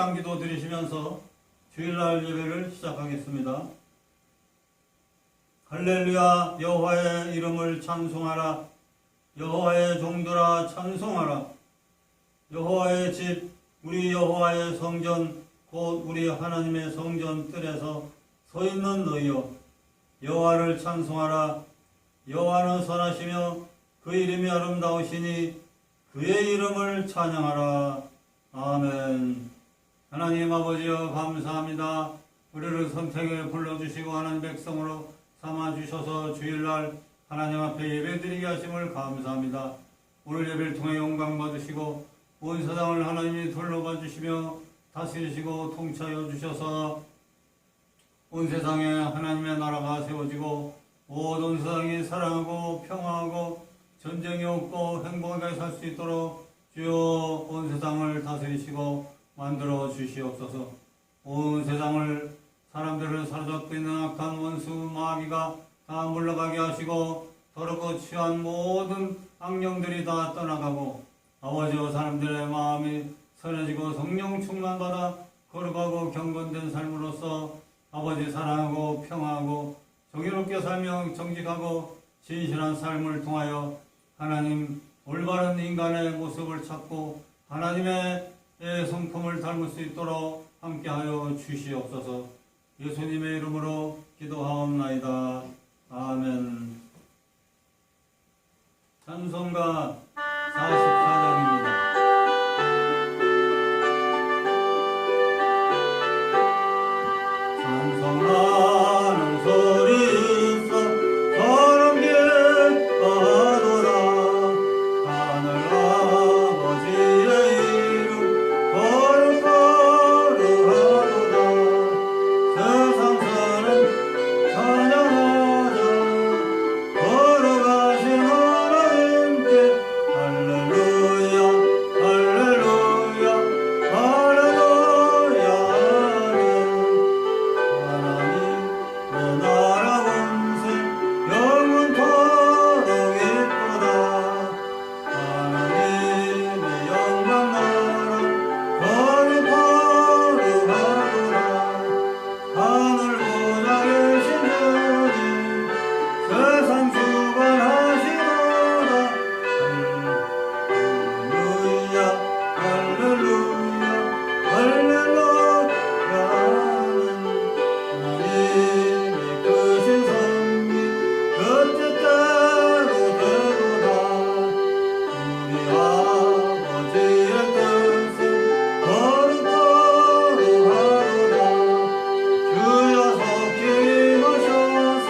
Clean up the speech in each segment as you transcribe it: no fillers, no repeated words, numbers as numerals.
합당 기도 드리시면서 주일날 예배를 시작하겠습니다. 할렐루야. 여호와의 이름을 찬송하라. 여호와의 종들아 찬송하라. 여호와의 집, 우리 여호와의 성전, 곧 우리 하나님의 성전 뜰에서 서 있는 너희여, 여호와를 찬송하라. 여호와는 선하시며 그 이름이 아름다우시니 그의 이름을 찬양하라. 아멘. 하나님 아버지여 감사합니다. 우리를 선택에 불러주시고 하나님 백성으로 삼아주셔서 주일날 하나님 앞에 예배드리게 하심을 감사합니다. 오늘 예배를 통해 영광 받으시고 온 세상을 하나님이 둘러봐 주시며 다스리시고 통치하여 주셔서 온 세상에 하나님의 나라가 세워지고 모든 세상이 사랑하고 평화하고 전쟁이 없고 행복하게 살 수 있도록 주여 온 세상을 다스리시고 만들어 주시옵소서. 온 세상을 사람들을 사로잡고 있는 악한 원수 마귀가 다 물러가게 하시고 더럽고 취한 모든 악령들이 다 떠나가고 아버지와 사람들의 마음이 선해지고 성령 충만받아 거룩하고 경건된 삶으로서 아버지 사랑하고 평화하고 정의롭게 살며 정직하고 진실한 삶을 통하여 하나님 올바른 인간의 모습을 찾고 하나님의 성품을 닮을 수 있도록 함께하여 주시옵소서. 예수님의 이름으로 기도하옵나이다. 아멘. 찬송가 44장입니다. 찬송하는 소리 있어 저런 기뻐하도다. 하늘 아버지의 이름 거룩거룩하도다. 세상 사람 찬양하자. 걸어가신 하나님께 할렐루야 할렐루야 할렐루야. 하나님 내 나라 본슬 영원토록 이쁘다. 하나님의 영광 나라 거룩거룩하도다. 하늘 보좌 계신 주님 세상 주관하시도다. 할렐루야 할렐루야 할렐루야. 하나님의 크신 섭리 그 뜻대로 되도다. 우리 아버지의 뜻은 거룩거룩하도다. 주여 속히 임하셔서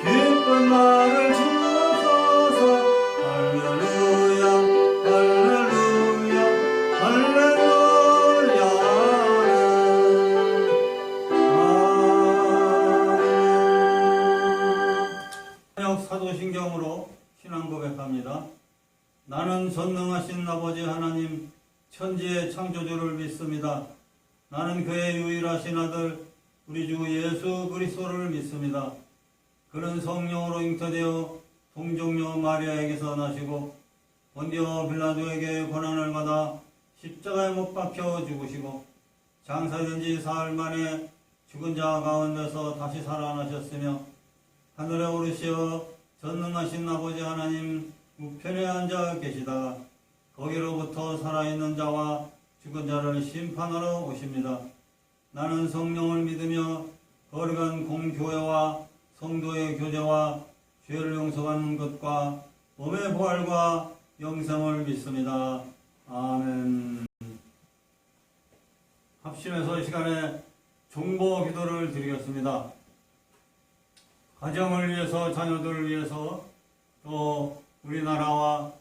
기쁜 날을 주옵소서. 할렐루야 할렐루야 할렐루야. 아멘. 사도신경으로 신앙 고백합니다. 나는 전능하신 아버지 하나님 천지의 창조주를 믿습니다. 나는 그의 유일하신 아들 우리 주 예수 그리스도를 믿습니다. 그는 성령으로 잉태되어 동정녀 마리아에게서 나시고 본디오 빌라도에게 고난을 받아 십자가에 못 박혀 죽으시고 장사된 지 사흘 만에 죽은 자 가운데서 다시 살아나셨으며 하늘에 오르시어 전능하신 아버지 하나님 우편에 앉아 계시다가 거기로부터 살아있는 자와 죽은 자를 심판하러 오십니다. 나는 성령을 믿으며 거룩한 공교회와 성도의 교제와 죄를 용서받는 것과 몸의 부활과 영생을 믿습니다. 아멘. 합심해서 이 시간에 중보 기도를 드리겠습니다. 가정을 위해서, 자녀들을 위해서, 또 우리나라와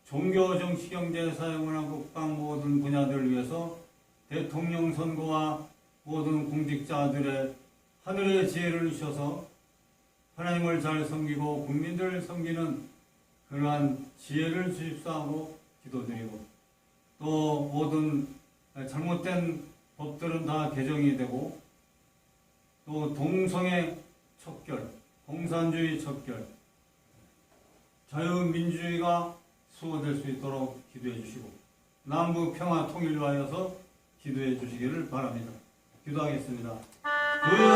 종교, 정치, 경제, 사회, 문화, 국방 모든 분야들을 위해서 대통령 선거와 모든 공직자들의 하늘의 지혜를 주셔서 하나님을 잘 섬기고 국민들을 섬기는 그러한 지혜를 주십사하고 기도드리고, 또 모든 잘못된 법들은 다 개정이 되고, 또 동성애 척결, 공산주의 척결, 자유민주주의가 수호될 수 있도록 기도해 주시고, 남북 평화 통일을 위하여서 기도해 주시기를 바랍니다. 기도하겠습니다. 주여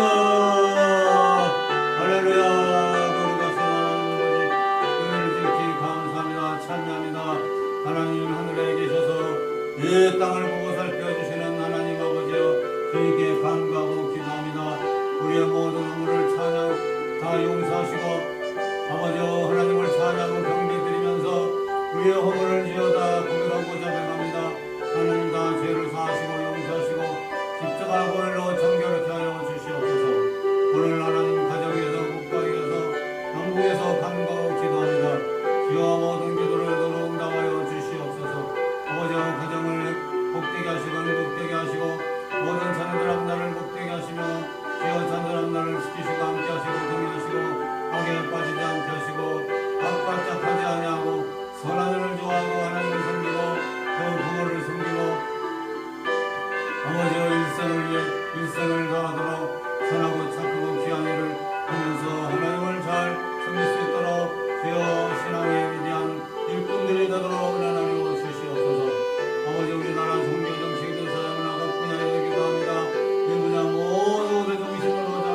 할렐루야. 거룩하신 하나님 아버지, 은혜를 주시기 감사합니다. 찬미합니다. 하나님 하늘에 계셔서 이 땅을 보고 살펴주시는 하나님 아버지여, 주님께 감사하고 기도합니다. 우리의 모든 허물을 찬양 다 용서하시고 아버지여, 하나님을 찬양하고 경배드리면서 우리의 허물을 지어 다 고백하고자 합니다. 하나님 다 죄를 사하시고 용서하시고 십자가 보혈로 정결케 하여 주시옵소서. 오늘 하나님 가정에서 국가에서 남북에서 간구하고 기도합니다. 주여 모든 기도를 너로 응답하여 주시옵소서. 아버지여, 가정을 복되게 하시고 행복되게 하시고 모든 자녀들 앞날을 복되게 하시며 주여 자녀들 앞날을 지키시고 함께 하시고 동행하시고 악에 빠지지 않게 하시고 악발작하지 아니하고 선하늘을 좋아하고 하나님을 섬기고 또 부모를 섬기고 아버지의 일생을 다하도록 선하고 착하고 귀한 일을 하면서 하나님을 잘 섬길 수 있도록 주여 신앙의 위대한 일꾼들이 되도록 은혜하여 주시옵소서. 아버지, 우리나라 종교 정책의 사역은 아각 분야에 기도합니다. 이 분야 모두 정신으로 잘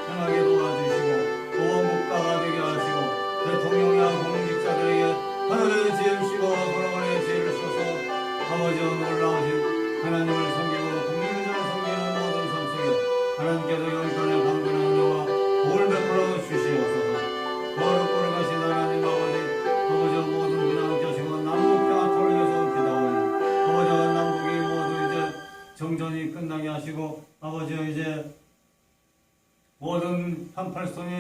행하게 도와주시고 보호국가가 되게 하시고 대통령이나 공직자들에게 하늘의 지혜를 주시고 서로간의 지혜를 주셔서 아버지여, 놀라우신 하나님을 섬기고 국민을 잘 섬기는 모든 삶 속에 하나님께서 영권의 강건한 여와 복을 베풀어 주시옵소서. 거룩하신 하나님 아버지여, 모든 분야 함께 하시고 남북 평화를 위해서 기도하오니 아버지여, 남북이 모두 이제 정전이 끝나게 하시고 아버지여, 이제 모든 38선이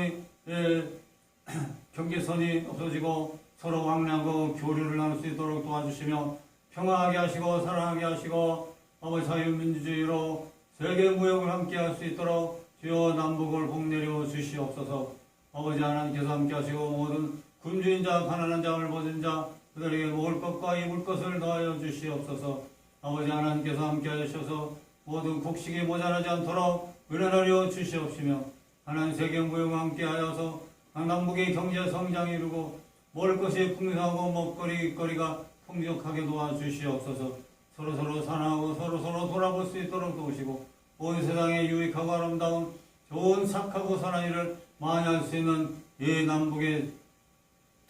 경계선이 없어지고 서로 왕래하고 교류를 나눌 수 있도록 도와주시며 평화하게 하시고 사랑하게 하시고 아버지 자유민주주의로 세계 무역을 함께 할 수 있도록 주여 남북을 복내려 주시옵소서. 아버지 하나님께서 함께 하시고 모든 굶주린 자 가난한 자 벌거진 자 그들에게 먹을 것과 입을 것을 더하여 주시옵소서. 아버지 하나님께서 함께 하셔서 모든 곡식이 모자라지 않도록 은혜하여 주시옵시며 하나님 세계 무역과 함께 하여서 남북의 경제 성장이 이루고 먹을 것이 풍성하고 먹거리가 풍족하게 도와주시옵소서. 서로서로 사랑하고 서로서로 돌아볼 수 있도록 도우시고 온 세상에 유익하고 아름다운 좋은 착하고 선한 일을 많이 할 수 있는 이 남북의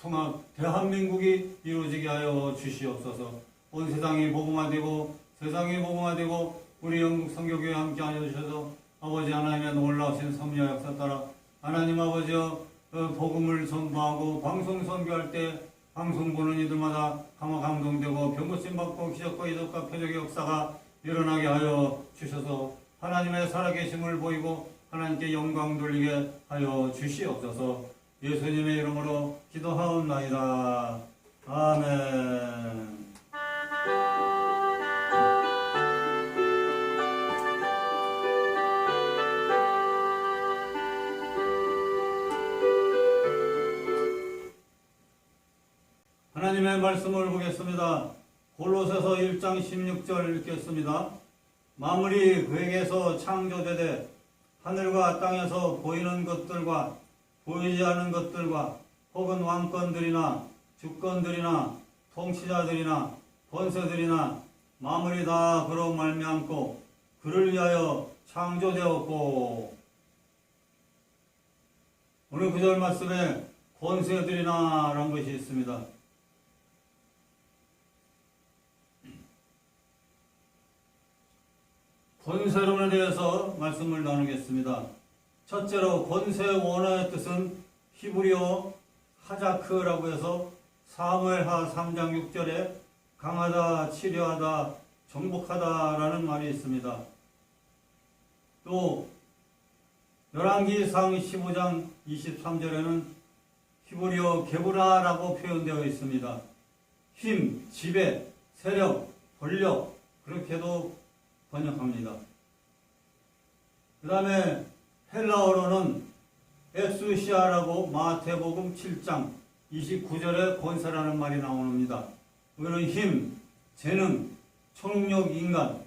통합 대한민국이 이루어지게 하여 주시옵소서. 온 세상이 복음화되고 세상이 복음화되고 우리 영국 선교교회 함께 하여 주셔서 아버지 하나님의 놀라우신 섭리와 역사 따라 하나님 아버지여, 복음을 선포하고 방송 선교할 때 방송 보는 이들마다 감동되고 병고침 받고 기적과 이적과 표적의 역사가 일어나게 하여 주셔서 하나님의 살아계심을 보이고 하나님께 영광 돌리게 하여 주시옵소서. 예수님의 이름으로 기도하옵나이다. 아멘. 하나님의 말씀을 보겠습니다. 골로새서 1장 16절 읽겠습니다. 만물이 그에게서 창조되되 하늘과 땅에서 보이는 것들과 보이지 않는 것들과 혹은 왕권들이나 주권들이나 통치자들이나 권세들이나 만물이 다 그로 말미암고 그를 위하여 창조되었고. 오늘 구절 말씀에 권세들이나 라는 것이 있습니다. 권세론에 대해서 말씀을 나누겠습니다. 첫째로 권세 원어의 뜻은 히브리어 하자크라고 해서 사무엘하 3장 6절에 강하다, 치료하다, 정복하다라는 말이 있습니다. 또 열왕기상 15장 23절에는 히브리어 게브라라고 표현되어 있습니다. 힘, 지배, 세력, 권력 그렇게도 번역합니다. 그 다음에 헬라어로는 엑수시아라고 마태복음 7장 29절에 권세라는 말이 나옵니다. 이거는 힘, 재능, 총력, 인간,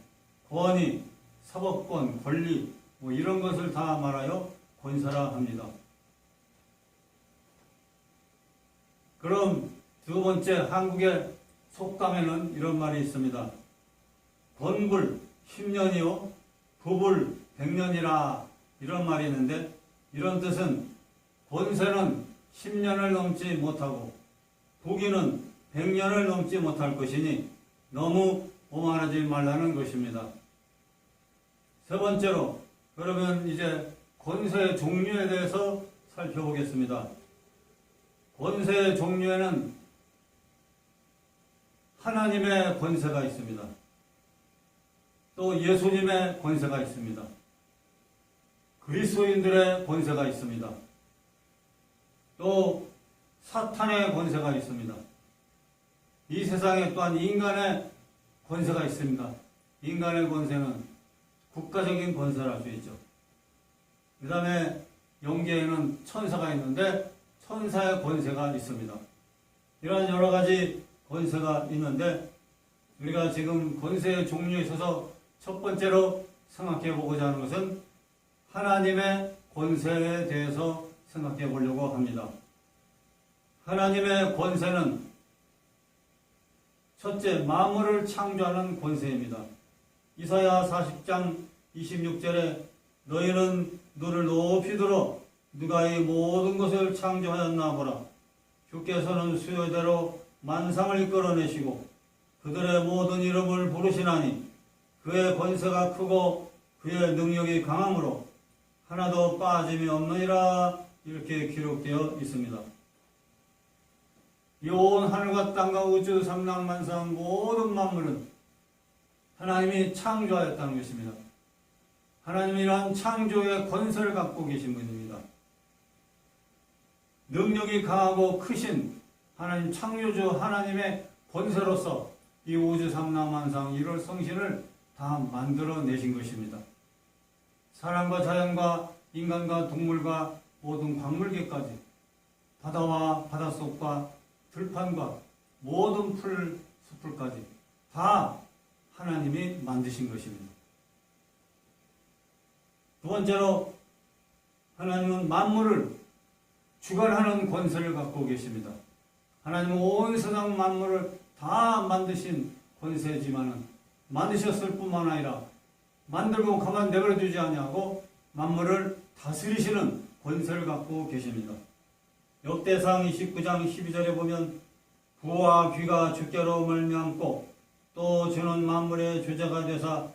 권위, 사법권, 권리 이런 것을 다 말하여 권세라 합니다. 그럼 두 번째 한국의 속담에는 이런 말이 있습니다. 건불 10년이요 부불 100년이라 이런 말이 있는데, 이런 뜻은 권세는 10년을 넘지 못하고 부귀는 100년을 넘지 못할 것이니 너무 오만하지 말라는 것입니다. 세 번째로, 그러면 이제 권세의 종류에 대해서 살펴보겠습니다. 권세의 종류에는 하나님의 권세가 있습니다. 또 예수님의 권세가 있습니다. 그리스도인들의 권세가 있습니다. 또 사탄의 권세가 있습니다. 이 세상에 또한 인간의 권세가 있습니다. 인간의 권세는 국가적인 권세를 할 수 있죠. 그 다음에 영계에는 천사가 있는데 천사의 권세가 있습니다. 이러한 여러 가지 권세가 있는데, 우리가 지금 권세의 종류에 있어서 첫 번째로 생각해 보고자 하는 것은 하나님의 권세에 대해서 생각해 보려고 합니다. 하나님의 권세는 첫째, 만물을 창조하는 권세입니다. 이사야 40장 26절에 너희는 눈을 높이 들어 누가 이 모든 것을 창조하였나 보라. 주께서는 수요대로 만상을 이끌어내시고 그들의 모든 이름을 부르시나니 그의 권세가 크고 그의 능력이 강함으로 하나도 빠짐이 없느니라. 이렇게 기록되어 있습니다. 이 온 하늘과 땅과 우주 삼랑만상 모든 만물은 하나님이 창조하였다는 것입니다. 하나님이란 창조의 권세를 갖고 계신 분입니다. 능력이 강하고 크신 하나님, 창조주 하나님의 권세로서 이 우주 삼랑만상 일월 성신을 다 만들어내신 것입니다. 사람과 자연과 인간과 동물과 모든 광물계까지, 바다와 바닷속과 들판과 모든 풀, 숲풀까지 다 하나님이 만드신 것입니다. 두 번째로, 하나님은 만물을 주관하는 권세를 갖고 계십니다. 하나님은 온 세상 만물을 다 만드신 권세지만은 만드셨을 뿐만 아니라 만들고 가만 내버려 두지 아니하고 만물을 다스리시는 권세를 갖고 계십니다. 역대상 29장 12절에 보면 부와 귀가 주께로 말미암고 또 주는 만물의 주자가 되사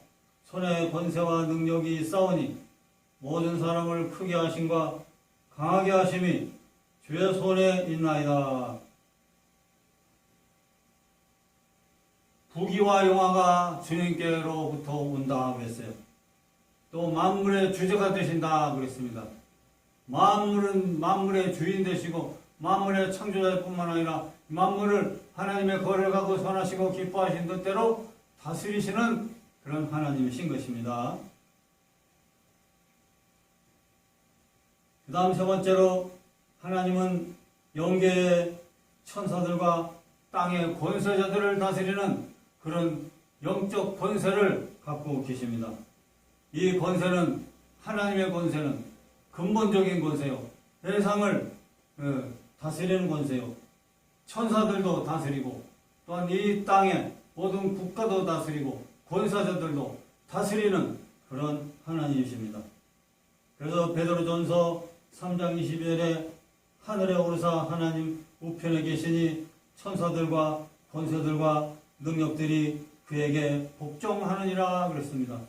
손에 권세와 능력이 있사오니 모든 사람을 크게 하심과 강하게 하심이 주의 손에 있나이다. 부귀와 영화가 주님께로부터 온다 그랬어요. 또 만물의 주제가 되신다 그랬습니다. 만물은 만물의 주인 되시고 만물의 창조자일 뿐만 아니라 만물을 하나님의 거를 갖고 선하시고 기뻐하신 뜻대로 다스리시는 그런 하나님이신 것입니다. 그 다음 세 번째로, 하나님은 영계의 천사들과 땅의 권세자들을 다스리는 그런 영적 권세를 갖고 계십니다. 이 권세는, 하나님의 권세는 근본적인 권세요. 세상을 다스리는 권세요. 천사들도 다스리고 또한 이 땅의 모든 국가도 다스리고 권사자들도 다스리는 그런 하나님이십니다. 그래서 베드로전서 3장 22절에 하늘에 오르사 하나님 우편에 계시니 천사들과 권세들과 능력들이 그에게 복종하느니라 그랬습니다.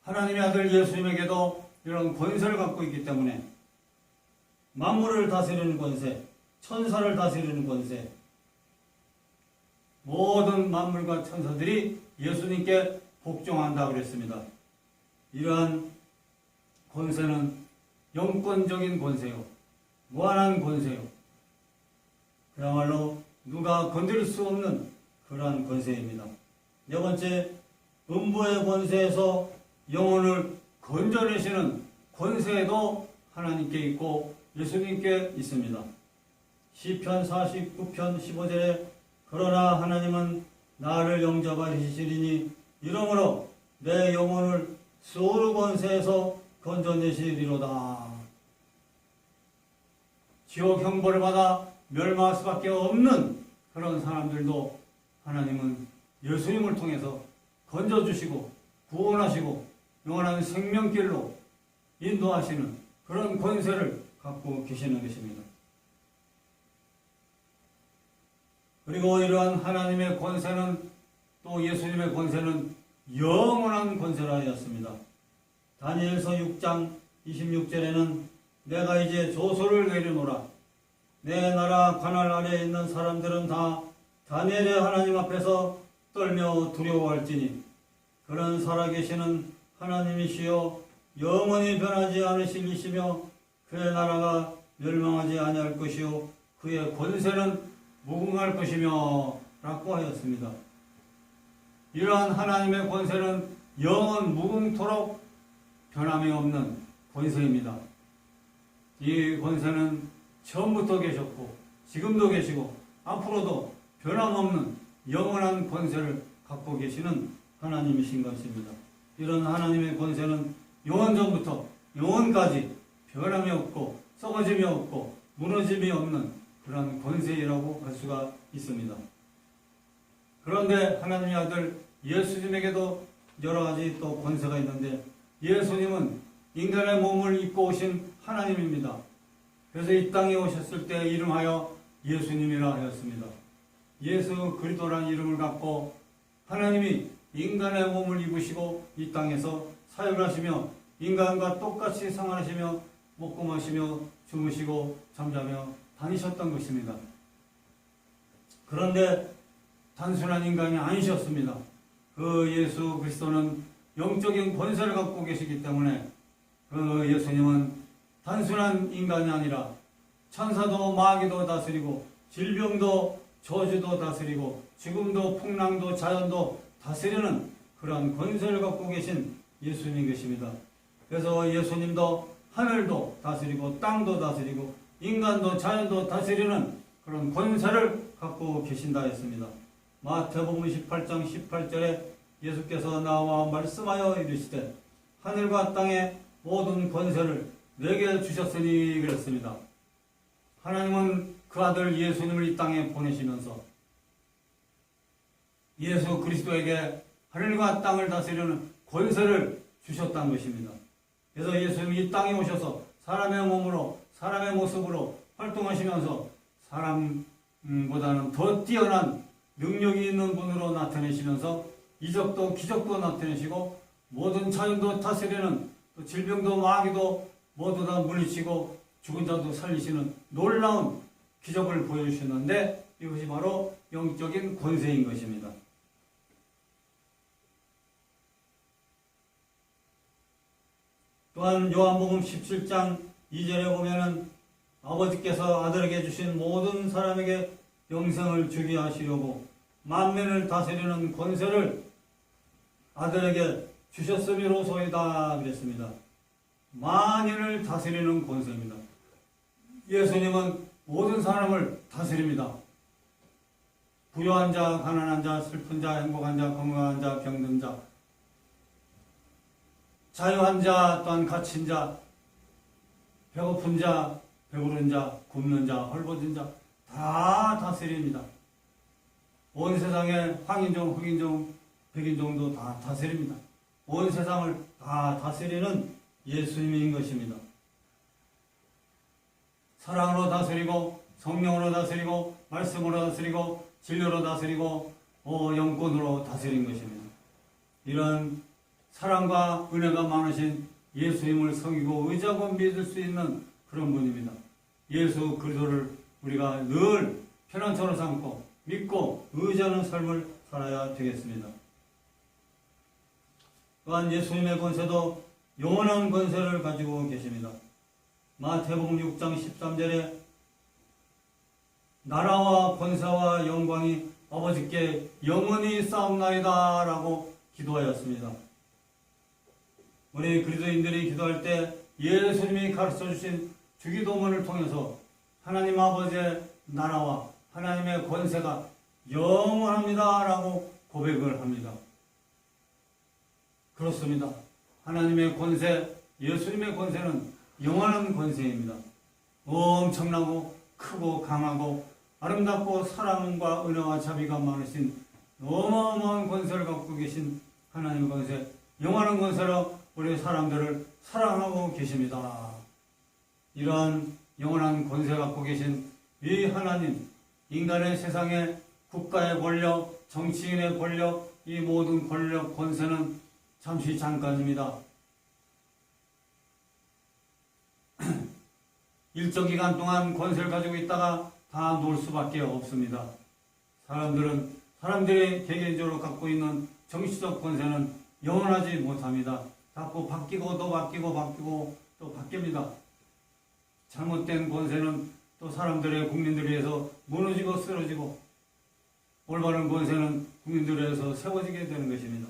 하나님의 아들 예수님에게도 이런 권세를 갖고 있기 때문에 만물을 다스리는 권세, 천사를 다스리는 권세, 모든 만물과 천사들이 예수님께 복종한다 그랬습니다. 이러한 권세는 영권적인 권세요. 무한한 권세요. 그야말로 누가 건드릴 수 없는 그러한 권세입니다. 네 번째, 음부의 권세에서 영혼을 건져내시는 권세도 하나님께 있고 예수님께 있습니다. 시편 49편 15절에 그러나 하나님은 나를 영접하시리니 이러므로 내 영혼을 수르 권세에서 건져내시리로다. 지옥 형벌을 받아 멸망할 수밖에 없는 그런 사람들도 하나님은 예수님을 통해서 건져주시고 구원하시고 영원한 생명길로 인도하시는 그런 권세를 갖고 계시는 것입니다. 그리고 이러한 하나님의 권세는 또 예수님의 권세는 영원한 권세라 하였습니다. 다니엘서 6장 26절에는 내가 이제 조소를 내려놓으라. 내 나라 관할 아래에 있는 사람들은 다 다니엘의 하나님 앞에서 떨며 두려워할지니 그는 살아계시는 하나님이시여 영원히 변하지 않으실 이시며 그의 나라가 멸망하지 아니할 것이요 그의 권세는 무궁할 것이며 라고 하였습니다. 이러한 하나님의 권세는 영원 무궁토록 변함이 없는 권세입니다. 이 권세는 처음부터 계셨고 지금도 계시고 앞으로도 변함없는 영원한 권세를 갖고 계시는 하나님이신 것입니다. 이런 하나님의 권세는 영원전부터 영원까지 변함이 없고 썩어짐이 없고 무너짐이 없는 그런 권세라고 할 수가 있습니다. 그런데 하나님의 아들 예수님에게도 여러 가지 또 권세가 있는데 예수님은 인간의 몸을 입고 오신 하나님입니다. 그래서 이 땅에 오셨을 때 이름하여 예수님이라 하였습니다. 예수 그리스도라는 이름을 갖고 하나님이 인간의 몸을 입으시고 이 땅에서 사역을 하시며 인간과 똑같이 생활하시며 먹고 마시며 주무시고 잠자며 다니셨던 것입니다. 그런데 단순한 인간이 아니셨습니다. 그 예수 그리스도는 영적인 권세를 갖고 계시기 때문에 그 예수님은 단순한 인간이 아니라 천사도 마귀도 다스리고 질병도 저주도 다스리고 지금도 풍랑도 자연도 다스리는 그러한 권세를 갖고 계신 예수님인 것입니다. 그래서 예수님도 하늘도 다스리고 땅도 다스리고 인간도 자연도 다스리는 그런 권세를 갖고 계신다 했습니다. 마태복음 18장 18절에 예수께서 나와 말씀하여 이르시되 하늘과 땅의 모든 권세를 내게 주셨으니 그랬습니다. 하나님은 그 아들 예수님을 이 땅에 보내시면서 예수 그리스도에게 하늘과 땅을 다스리는 권세를 주셨다는 것입니다. 그래서 예수님이 이 땅에 오셔서 사람의 몸으로 사람의 모습으로 활동하시면서 사람보다는 더 뛰어난 능력이 있는 분으로 나타내시면서 이적도 기적도 나타내시고 모든 자연도 다스리는 또 질병도 마귀도 모두 다 물리치고 죽은 자도 살리시는 놀라운 기적을 보여주셨는데 이것이 바로 영적인 권세인 것입니다. 또한 요한복음 17장 2절에 보면은 아버지께서 아들에게 주신 모든 사람에게 영생을 주게 하시려고 만민을 다스리는 권세를 아들에게 주셨음이로소이다 그랬습니다. 만인을 다스리는 권세입니다. 예수님은 모든 사람을 다스립니다. 부유한 자, 가난한 자, 슬픈 자, 행복한 자, 건강한 자, 병든 자, 자유한 자, 또한 갇힌 자, 배고픈 자, 배부른 자, 굶는 자, 헐벗은 자, 다 다스립니다. 온 세상에 황인종, 흑인종, 백인종도 다 다스립니다. 온 세상을 다 다스리는 예수님인 것입니다. 사랑으로 다스리고 성령으로 다스리고 말씀으로 다스리고 진료로 다스리고 영권으로 다스린 것입니다. 이런 사랑과 은혜가 많으신 예수님을 섬기고 의지하고 믿을 수 있는 그런 분입니다. 예수 그리스도를 우리가 늘 편안처로 삼고 믿고 의지하는 삶을 살아야 되겠습니다. 또한 예수님의 권세도 영원한 권세를 가지고 계십니다. 마태복음 6장 13절에 나라와 권세와 영광이 아버지께 영원히 쌓옵나이다 라고 기도하였습니다. 우리 그리스도인들이 기도할 때 예수님이 가르쳐주신 주기도문을 통해서 하나님 아버지의 나라와 하나님의 권세가 영원합니다 라고 고백을 합니다. 그렇습니다. 하나님의 권세, 예수님의 권세는 영원한 권세입니다. 엄청나고 크고 강하고 아름답고 사랑과 은혜와 자비가 많으신 어마어마한 권세를 갖고 계신 하나님의 권세, 영원한 권세로 우리 사람들을 사랑하고 계십니다. 이러한 영원한 권세 갖고 계신 이 하나님, 인간의 세상에 국가의 권력, 정치인의 권력, 이 모든 권력, 권세는 잠시 잠깐입니다. 일정 기간 동안 권세를 가지고 있다가 다 놓을 수밖에 없습니다. 사람들이 개개인적으로 갖고 있는 정치적 권세는 영원하지 못합니다. 자꾸 바뀌고 또 바뀌고 또 바뀝니다. 잘못된 권세는 또 사람들의 국민들에 의해서 무너지고 쓰러지고, 올바른 권세는 국민들에 의해서 세워지게 되는 것입니다.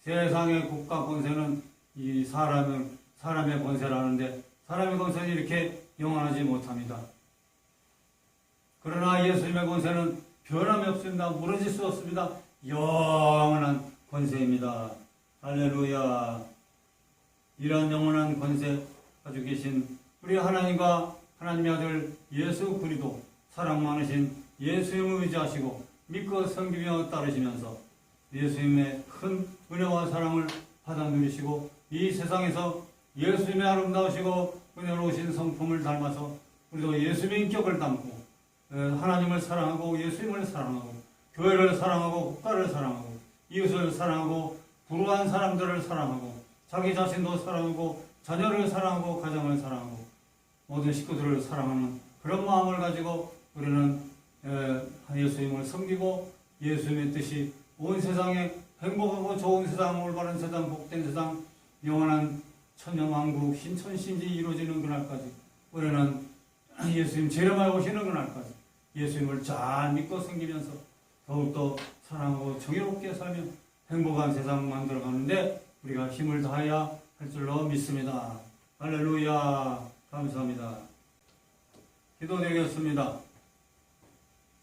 세상의 국가 권세는 이 사람의 권세라는데, 사람의 권세는 이렇게 영원하지 못합니다. 그러나 예수님의 권세는 변함이 없습니다. 무너질 수 없습니다. 영원한 권세입니다. 할렐루야. 이러한 영원한 권세 가지고 계신 우리 하나님과 하나님의 아들 예수 그리스도, 사랑 많으신 예수님을 의지하시고 믿고 섬기며 따르시면서 예수님의 큰 은혜와 사랑을 받아 누리시고, 이 세상에서 예수님의 아름다우시고 은혜로우신 성품을 닮아서 우리도 예수님의 인격을 담고 하나님을 사랑하고 예수님을 사랑하고 교회를 사랑하고 국가를 사랑하고 이웃을 사랑하고 불우한 사람들을 사랑하고 자기 자신도 사랑하고 자녀를 사랑하고 가정을 사랑하고 모든 식구들을 사랑하는 그런 마음을 가지고 우리는 예수님을 섬기고, 예수님의 뜻이 온 세상에 행복하고 좋은 세상, 올바른 세상, 복된 세상, 영원한 천년왕국 신천신지 이루어지는 그날까지 우리는 예수님 재림하여 오시는 그날까지 예수님을 잘 믿고 섬기면서 더욱더 사랑하고 정의롭게 살며 행복한 세상 만들어가는데 우리가 힘을 다해야 할 줄로 믿습니다. 할렐루야. 감사합니다. 기도드리겠습니다.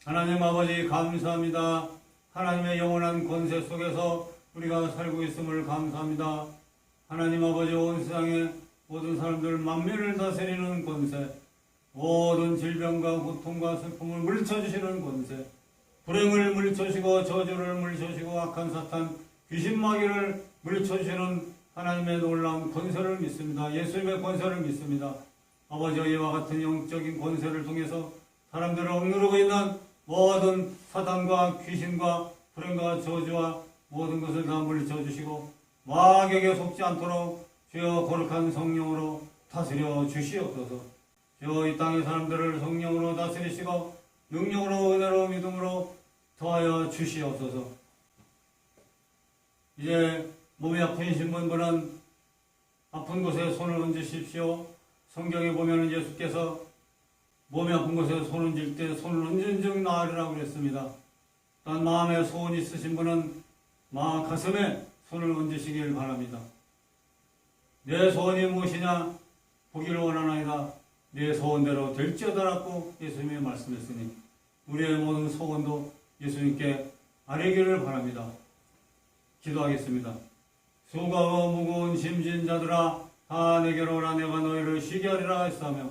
하나님 아버지 감사합니다. 하나님의 영원한 권세 속에서 우리가 살고 있음을 감사합니다. 하나님 아버지, 온 세상의 모든 사람들 만민을 다스리는 권세, 모든 질병과 고통과 슬픔을 물리쳐주시는 권세, 불행을 물리쳐주시고 저주를 물리쳐주시고 악한 사탄, 귀신 마귀를 물리쳐주시는 하나님의 놀라운 권세를 믿습니다. 예수님의 권세를 믿습니다. 아버지와 이와 같은 영적인 권세를 통해서 사람들을 억누르고 있는 모든 사탄과 귀신과 불행과 저주와 모든 것을 다 물리쳐주시고 마귀에게 속지 않도록 주여 거룩한 성령으로 다스려 주시옵소서. 주여 이 땅의 사람들을 성령으로 다스리시고 능력으로 은혜로 믿음으로 더하여 주시옵소서. 이제 몸이 아프신 분은 아픈 곳에 손을 얹으십시오. 성경에 보면 예수께서 몸이 아픈 곳에 손을 얹을 때 손을 얹은 즉 나으리라고 그랬습니다. 단 마음에 소원이 있으신 분은 가슴에 손을 얹으시길 바랍니다. 내 소원이 무엇이냐? 보기를 원하나이다. 내 소원대로 될지어다라고 예수님이 말씀했으니 우리의 모든 소원도 예수님께 아뢰기를 바랍니다. 기도하겠습니다. 수고하고 무거운 짐진 자들아 다 내게로 오라. 내가 너희를 쉬게 하리라 했사며,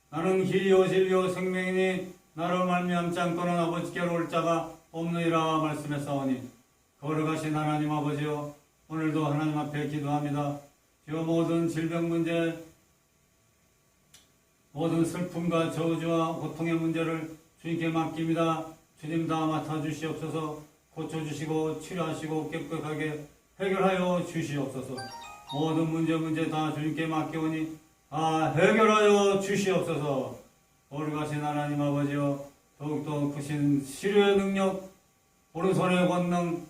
나는 길이요 진리요 생명이니 나를 말미암지 않고는 아버지께로 올 자가 없느니라 말씀했사오니, 거룩하신 하나님 아버지여, 오늘도 하나님 앞에 기도합니다. 주여 모든 질병 문제, 모든 슬픔과 저주와 고통의 문제를 주님께 맡깁니다. 주님 다 맡아주시옵소서. 고쳐주시고 치료하시고 깨끗하게 해결하여 주시옵소서. 모든 문제 다 주님께 맡겨오니 다 해결하여 주시옵소서. 거룩하신 하나님 아버지여, 더욱더 크신 치료의 능력, 오른손의 권능,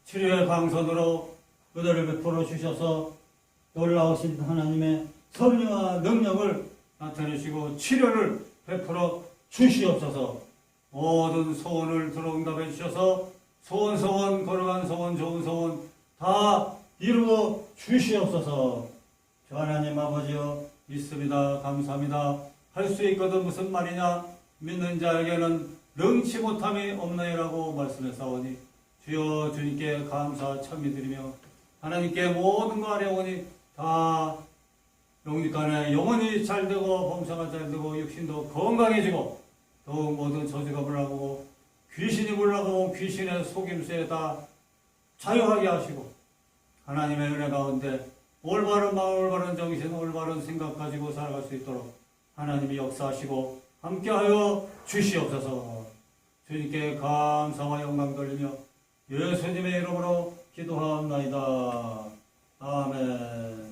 치료의 방선으로 그들을 베풀어 주셔서 놀라우신 하나님의 섭리와 능력을 나타내시고 치료를 베풀어 주시옵소서. 모든 소원을 들어응답해 주셔서 소원, 거룩한 소원, 좋은 소원 다 이루어 주시옵소서. 주 하나님 아버지여, 믿습니다. 감사합니다. 할 수 있거든 무슨 말이냐? 믿는 자에게는 능치 못함이 없나이라고 말씀했사오니, 주여 주님께 감사 찬미드리며 하나님께 모든 거 아뢰오니 다 영육간에 영혼이 잘되고 범사가 잘되고 육신도 건강해지고 더욱 모든 저주가 물러가고 귀신이 물러가고 귀신의 속임수에 다 자유하게 하시고 하나님의 은혜 가운데 올바른 마음, 올바른 정신, 올바른 생각 가지고 살아갈 수 있도록 하나님이 역사하시고 함께하여 주시옵소서. 주님께 감사와 영광 돌리며 예수님의 이름으로 기도하옵나이다. 아멘.